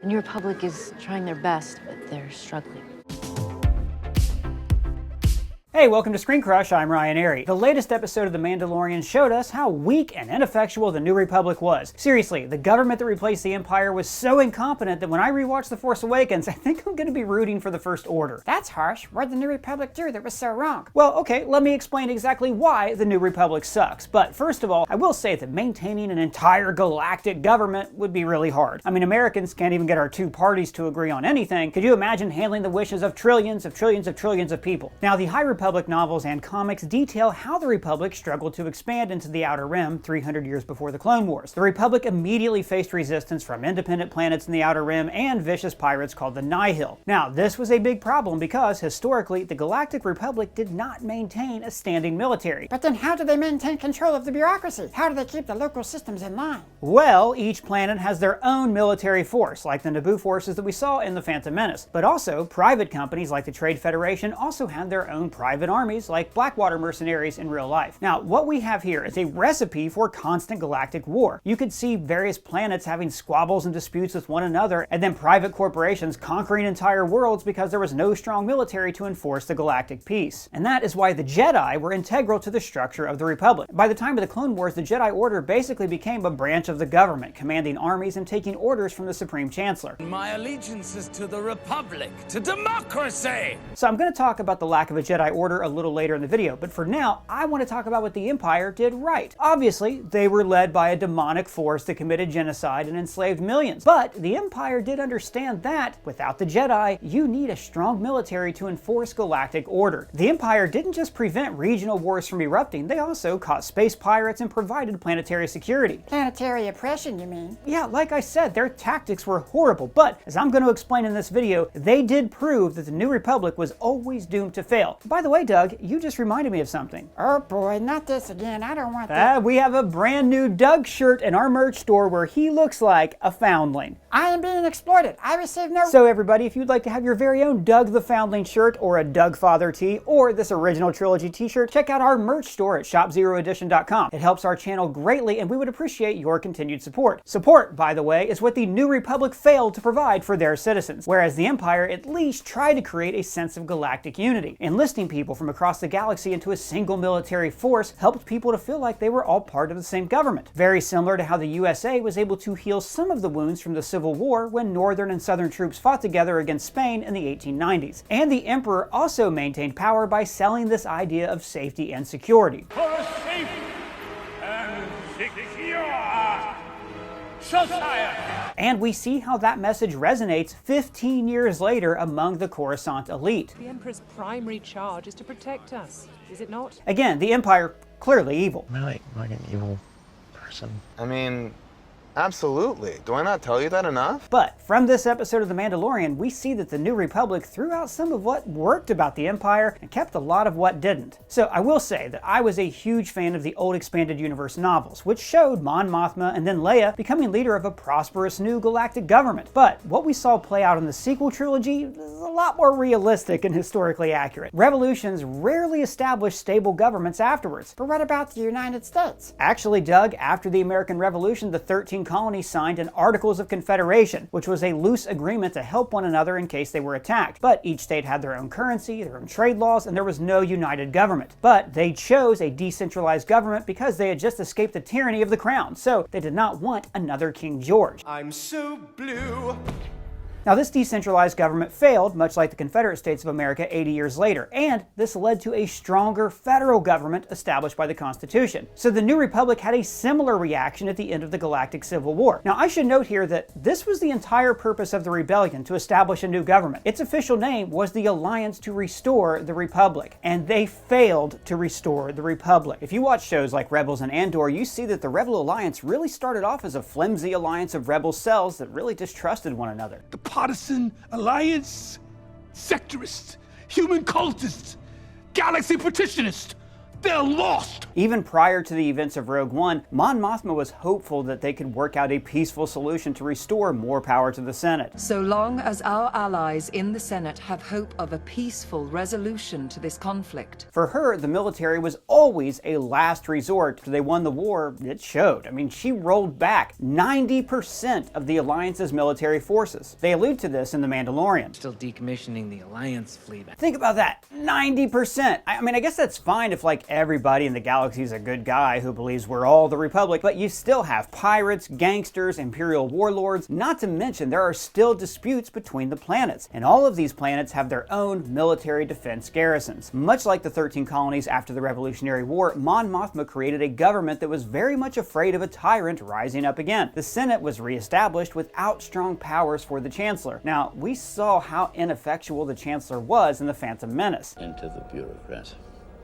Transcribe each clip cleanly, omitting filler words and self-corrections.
The New Republic is trying their best, but they're struggling. Hey, welcome to ScreenCrush, I'm Ryan Airy. The latest episode of The Mandalorian showed us how weak and ineffectual the New Republic was. Seriously, the government that replaced the Empire was so incompetent that when I rewatch The Force Awakens, I think I'm gonna be rooting for the First Order. That's harsh. What'd the New Republic do that was so wrong? Well, okay, let me explain exactly why the New Republic sucks. But first of all, I will say that maintaining an entire galactic government would be really hard. I mean, Americans can't even get our two parties to agree on anything. Could you imagine handling the wishes of trillions of people? Now, the High Republic novels and comics detail how the Republic struggled to expand into the Outer Rim 300 years before the Clone Wars. The Republic immediately faced resistance from independent planets in the Outer Rim and vicious pirates called the Nihil. Now, this was a big problem because, historically, the Galactic Republic did not maintain a standing military. But then how do they maintain control of the bureaucracy? How do they keep the local systems in line? Well, each planet has their own military force, like the Naboo forces that we saw in The Phantom Menace. But also, private companies like the Trade Federation also had their own private armies like Blackwater mercenaries in real life. Now, what we have here is a recipe for constant galactic war. You could see various planets having squabbles and disputes with one another, and then private corporations conquering entire worlds because there was no strong military to enforce the galactic peace. And that is why the Jedi were integral to the structure of the Republic. By the time of the Clone Wars, the Jedi Order basically became a branch of the government, commanding armies and taking orders from the Supreme Chancellor. My allegiance is to the Republic, to democracy! So I'm going to talk about the lack of a Jedi Order a little later in the video, but for now, I want to talk about what the Empire did right. Obviously, they were led by a demonic force that committed genocide and enslaved millions. But the Empire did understand that, without the Jedi, you need a strong military to enforce galactic order. The Empire didn't just prevent regional wars from erupting, they also caught space pirates and provided planetary security. Planetary oppression, you mean? Yeah, like I said, their tactics were horrible, but as I'm going to explain in this video, they did prove that the New Republic was always doomed to fail. By the way, Doug, you just reminded me of something. Oh boy, not this again. I don't want that. We have a brand new Doug shirt in our merch store where he looks like a foundling. I am being exploited. I received no... So everybody, if you'd like to have your very own Doug the Foundling shirt or a Doug Father tee or this original trilogy t-shirt, check out our merch store at shopzeroedition.com. It helps our channel greatly and we would appreciate your continued support. Support, by the way, is what the New Republic failed to provide for their citizens, whereas the Empire at least tried to create a sense of galactic unity. Enlisting people from across the galaxy into a single military force helped people to feel like they were all part of the same government. Very similar to how the USA was able to heal some of the wounds from the Civil War when Northern and Southern troops fought together against Spain in the 1890s. And the Emperor also maintained power by selling this idea of safety and security. For a safe and secure society. And we see how that message resonates 15 years later among the Coruscant elite. The Emperor's primary charge is to protect us, is it not? Again, the Empire, clearly evil. Am I like an evil person? I mean, absolutely. Do I not tell you that enough? But from this episode of The Mandalorian, we see that the New Republic threw out some of what worked about the Empire and kept a lot of what didn't. So I will say that I was a huge fan of the old expanded universe novels, which showed Mon Mothma and then Leia becoming leader of a prosperous new galactic government. But what we saw play out in the sequel trilogy is a lot more realistic and historically accurate. Revolutions rarely establish stable governments afterwards. But what about the United States? Actually, Doug, after the American Revolution, the 13 colonies signed an Articles of Confederation, which was a loose agreement to help one another in case they were attacked. But each state had their own currency, their own trade laws, and there was no united government. But they chose a decentralized government because they had just escaped the tyranny of the crown, so they did not want another King George. I'm so blue. Now, this decentralized government failed, much like the Confederate States of America 80 years later, and this led to a stronger federal government established by the Constitution. So the New Republic had a similar reaction at the end of the Galactic Civil War. Now, I should note here that this was the entire purpose of the rebellion, to establish a new government. Its official name was the Alliance to Restore the Republic, and they failed to restore the Republic. If you watch shows like Rebels and Andor, you see that the Rebel Alliance really started off as a flimsy alliance of rebel cells that really distrusted one another. Partisan alliance, sectorist, human cultist, galaxy partitionist, still lost! Even prior to the events of Rogue One, Mon Mothma was hopeful that they could work out a peaceful solution to restore more power to the Senate. So long as our allies in the Senate have hope of a peaceful resolution to this conflict. For her, the military was always a last resort. After they won the war, it showed. I mean, she rolled back 90% of the Alliance's military forces. They allude to this in The Mandalorian. Still decommissioning the Alliance fleet. Think about that, 90%. I mean, I guess that's fine if like everybody in the galaxy is a good guy who believes we're all the Republic, but you still have pirates, gangsters, Imperial warlords, not to mention there are still disputes between the planets, and all of these planets have their own military defense garrisons. Much like the 13 colonies after the Revolutionary War, Mon Mothma created a government that was very much afraid of a tyrant rising up again. The Senate was reestablished without strong powers for the Chancellor. Now, we saw how ineffectual the Chancellor was in The Phantom Menace. Into the bureaucrats,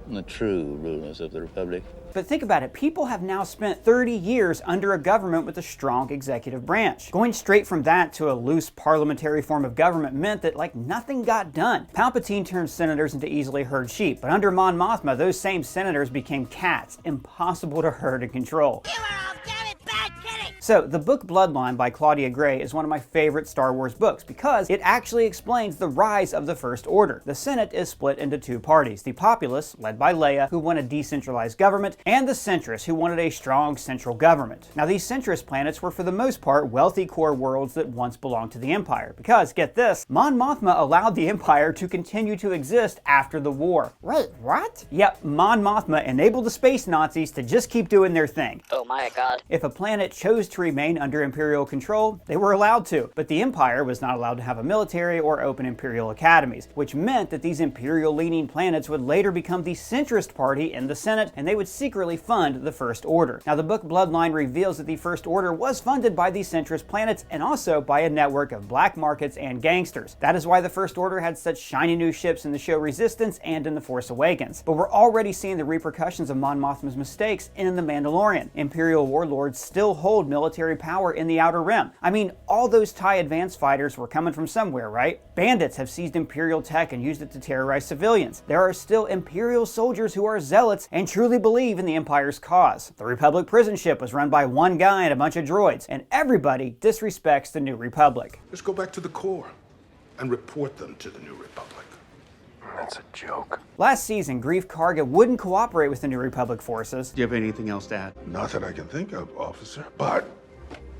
the true rulers of the Republic. But think about it, people have now spent 30 years under a government with a strong executive branch. Going straight from that to a loose parliamentary form of government meant that like nothing got done. Palpatine turned senators into easily herd sheep, but under Mon Mothma, those same senators became cats, impossible to herd and control. So, the book Bloodline by Claudia Gray is one of my favorite Star Wars books because it actually explains the rise of the First Order. The Senate is split into two parties, the populace, led by Leia, who want a decentralized government, and the centrists, who wanted a strong central government. Now, these centrist planets were for the most part wealthy core worlds that once belonged to the Empire, because, get this, Mon Mothma allowed the Empire to continue to exist after the war. Wait, what? Yep, Mon Mothma enabled the space Nazis to just keep doing their thing. Oh my god. If a planet chose to remain under Imperial control, they were allowed to, but the Empire was not allowed to have a military or open Imperial academies, which meant that these Imperial-leaning planets would later become the centrist party in the Senate, and they would secretly fund the First Order. Now, the book Bloodline reveals that the First Order was funded by these centrist planets and also by a network of black markets and gangsters. That is why the First Order had such shiny new ships in the show Resistance and in The Force Awakens. But we're already seeing the repercussions of Mon Mothma's mistakes in The Mandalorian. Imperial warlords still hold military power in the Outer Rim. I mean, all those TIE advanced fighters were coming from somewhere, right? Bandits have seized Imperial tech and used it to terrorize civilians. There are still Imperial soldiers who are zealots and truly believe in the Empire's cause. The Republic prison ship was run by one guy and a bunch of droids, and everybody disrespects the New Republic. Let's go back to the core and report them to the New Republic. That's a joke. Last season, Grief Karga wouldn't cooperate with the New Republic forces. Do you have anything else to add? Not that I can think of, officer, but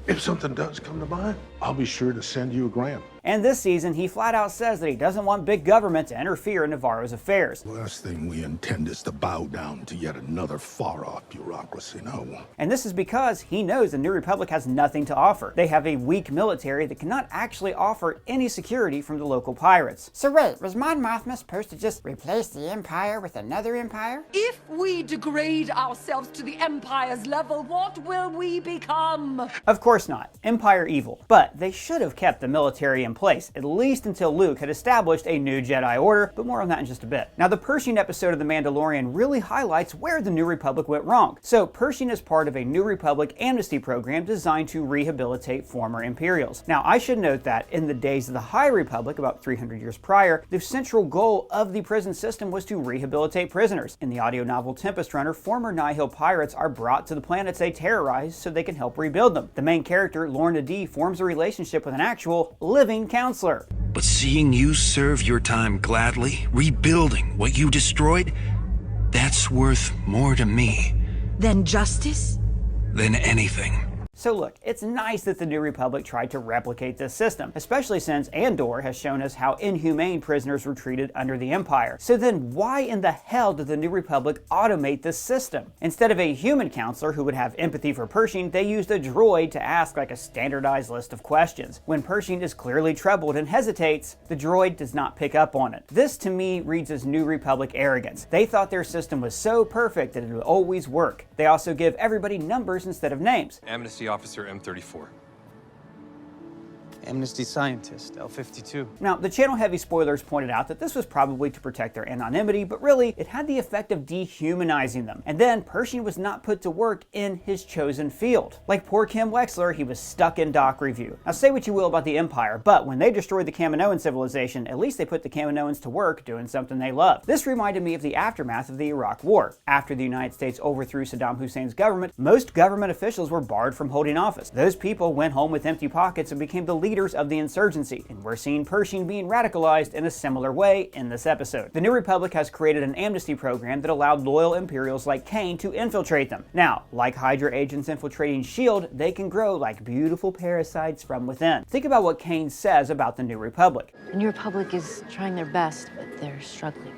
if something does come to mind, I'll be sure to send you a gram. And this season, he flat out says that he doesn't want big government to interfere in Navarro's affairs. The last thing we intend is to bow down to yet another far-off bureaucracy, no. And this is because he knows the New Republic has nothing to offer. They have a weak military that cannot actually offer any security from the local pirates. So wait, was Mon Mothma supposed to just replace the Empire with another empire? If we degrade ourselves to the Empire's level, what will we become? Of course not. Empire evil. But they should have kept the military in place, at least until Luke had established a new Jedi Order, but more on that in just a bit. Now, the Pershing episode of The Mandalorian really highlights where the New Republic went wrong. So, Pershing is part of a New Republic amnesty program designed to rehabilitate former Imperials. Now, I should note that in the days of the High Republic, about 300 years prior, the central goal of the prison system was to rehabilitate prisoners. In the audio novel Tempest Runner, former Nihil pirates are brought to the planets they terrorize so they can help rebuild them. The main character, Lorna D, forms a relationship with an actual living counselor. But seeing you serve your time gladly, rebuilding what you destroyed, that's worth more to me. Than justice? Than anything. So look, it's nice that the New Republic tried to replicate this system, especially since Andor has shown us how inhumane prisoners were treated under the Empire. So then why in the hell did the New Republic automate this system? Instead of a human counselor who would have empathy for Pershing, they used a droid to ask like a standardized list of questions. When Pershing is clearly troubled and hesitates, the droid does not pick up on it. This to me reads as New Republic arrogance. They thought their system was so perfect that it would always work. They also give everybody numbers instead of names. Amnesty Officer M34. Amnesty scientist, L-52. Now, the channel heavy spoilers pointed out that this was probably to protect their anonymity, but really, it had the effect of dehumanizing them. And then, Pershing was not put to work in his chosen field. Like poor Kim Wexler, he was stuck in doc review. Now, say what you will about the Empire, but when they destroyed the Kaminoan civilization, at least they put the Kaminoans to work doing something they loved. This reminded me of the aftermath of the Iraq War. After the United States overthrew Saddam Hussein's government, most government officials were barred from holding office. Those people went home with empty pockets and became the leaders of the insurgency, and we're seeing Pershing being radicalized in a similar way in this episode. The New Republic has created an amnesty program that allowed loyal Imperials like Kane to infiltrate them. Now, like Hydra agents infiltrating S.H.I.E.L.D., they can grow like beautiful parasites from within. Think about what Kane says about the New Republic. The New Republic is trying their best, but they're struggling.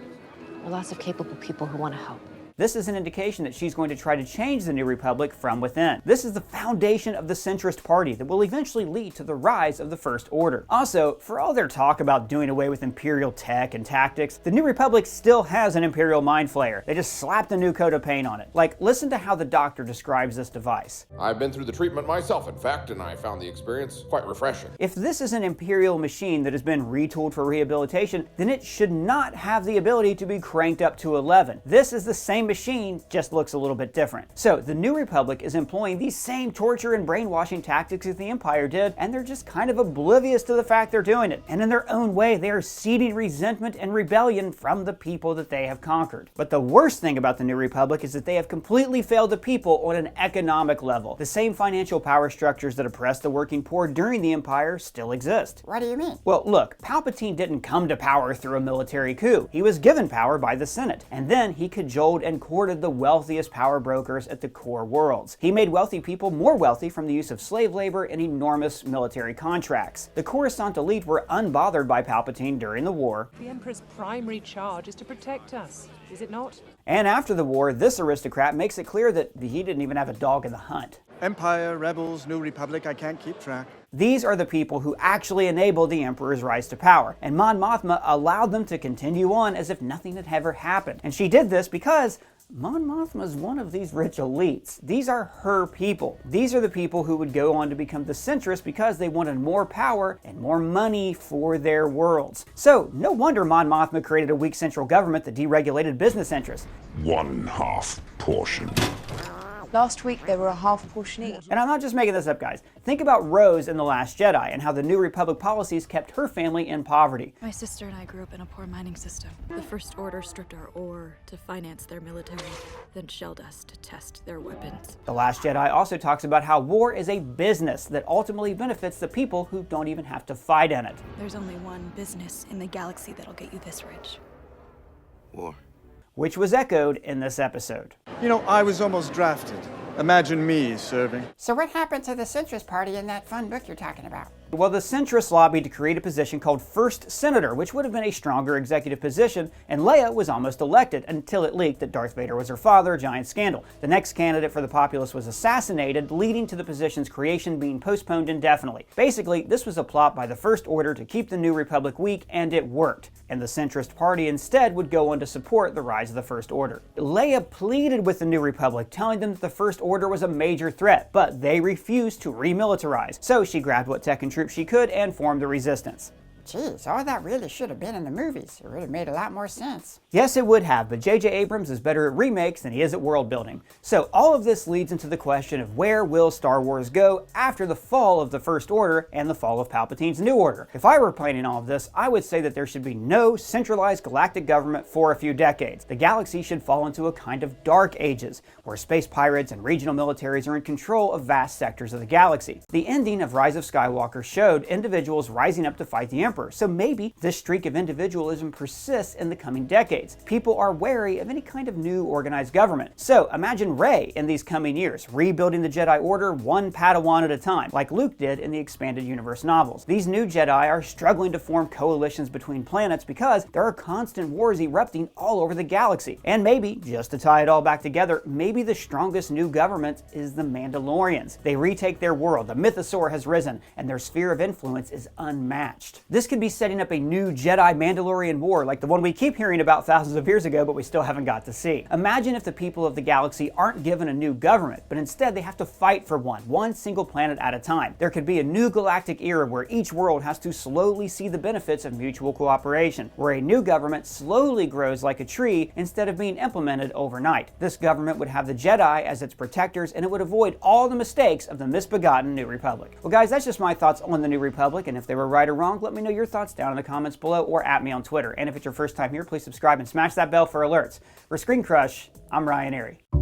There are lots of capable people who want to help. This is an indication that she's going to try to change the New Republic from within. This is the foundation of the centrist party that will eventually lead to the rise of the First Order. Also, for all their talk about doing away with Imperial tech and tactics, the New Republic still has an Imperial Mind Flayer. They just slapped a new coat of paint on it. Like, listen to how the Doctor describes this device. I've been through the treatment myself, in fact, and I found the experience quite refreshing. If this is an Imperial machine that has been retooled for rehabilitation, then it should not have the ability to be cranked up to 11. This is the same machine, just looks a little bit different. So the New Republic is employing these same torture and brainwashing tactics as the Empire did, and they're just kind of oblivious to the fact they're doing it. And in their own way, they are seeding resentment and rebellion from the people that they have conquered. But the worst thing about the New Republic is that they have completely failed the people on an economic level. The same financial power structures that oppressed the working poor during the Empire still exist. What do you mean? Well, look, Palpatine didn't come to power through a military coup. He was given power by the Senate, and then he cajoled and courted the wealthiest power brokers at the core worlds. He made wealthy people more wealthy from the use of slave labor and enormous military contracts. The Coruscant elite were unbothered by Palpatine during the war. The Emperor's primary charge is to protect us, is it not? And after the war, this aristocrat makes it clear that he didn't even have a dog in the hunt. Empire, rebels, New Republic, I can't keep track. These are the people who actually enabled the Emperor's rise to power, and Mon Mothma allowed them to continue on as if nothing had ever happened. And she did this because Mon Mothma is one of these rich elites. These are her people. These are the people who would go on to become the centrists because they wanted more power and more money for their worlds. So no wonder Mon Mothma created a weak central government that deregulated business interests. 1/2 portion. Last week they were a half portion each. And I'm not just making this up, guys. Think about Rose in The Last Jedi and how the New Republic policies kept her family in poverty. My sister and I grew up in a poor mining system. The First Order stripped our ore to finance their military, then shelled us to test their weapons. The Last Jedi also talks about how war is a business that ultimately benefits the people who don't even have to fight in it. There's only one business in the galaxy that'll get you this rich. War. Which was echoed in this episode. You know, I was almost drafted. Imagine me serving. So what happened to the centrist party in that fun book you're talking about? Well, the centrists lobbied to create a position called First Senator, which would have been a stronger executive position, and Leia was almost elected until it leaked that Darth Vader was her father, a giant scandal. The next candidate for the populace was assassinated, leading to the position's creation being postponed indefinitely. Basically, this was a plot by the First Order to keep the New Republic weak, and it worked. And the centrist party instead would go on to support the rise of the First Order. Leia pleaded with the New Republic, telling them that the First Order was a major threat, but they refused to remilitarize. So she grabbed what tech and troops she could and formed the resistance. Geez, all that really should have been in the movies. It would have made a lot more sense. Yes, it would have, but J.J. Abrams is better at remakes than he is at world building. So all of this leads into the question of where will Star Wars go after the fall of the First Order and the fall of Palpatine's New Order? If I were planning all of this, I would say that there should be no centralized galactic government for a few decades. The galaxy should fall into a kind of dark ages, where space pirates and regional militaries are in control of vast sectors of the galaxy. The ending of Rise of Skywalker showed individuals rising up to fight the Emperor, so maybe this streak of individualism persists in the coming decades. People are wary of any kind of new organized government. So imagine Rey in these coming years, rebuilding the Jedi Order one Padawan at a time, like Luke did in the expanded universe novels. These new Jedi are struggling to form coalitions between planets because there are constant wars erupting all over the galaxy. And maybe, just to tie it all back together, maybe the strongest new government is the Mandalorians. They retake their world, the mythosaur has risen, and their sphere of influence is unmatched. This could be setting up a new Jedi Mandalorian war like the one we keep hearing about thousands of years ago but we still haven't got to see. Imagine if the people of the galaxy aren't given a new government, but instead they have to fight for one single planet at a time. There could be a new galactic era where each world has to slowly see the benefits of mutual cooperation, where a new government slowly grows like a tree instead of being implemented overnight. This government would have the Jedi as its protectors, and it would avoid all the mistakes of the misbegotten New Republic. Well guys, that's just my thoughts on the New Republic, and if they were right or wrong, let me know your thoughts down in the comments below or at me on Twitter. And if it's your first time here, please subscribe and smash that bell for alerts. For ScreenCrush, I'm Ryan Airy.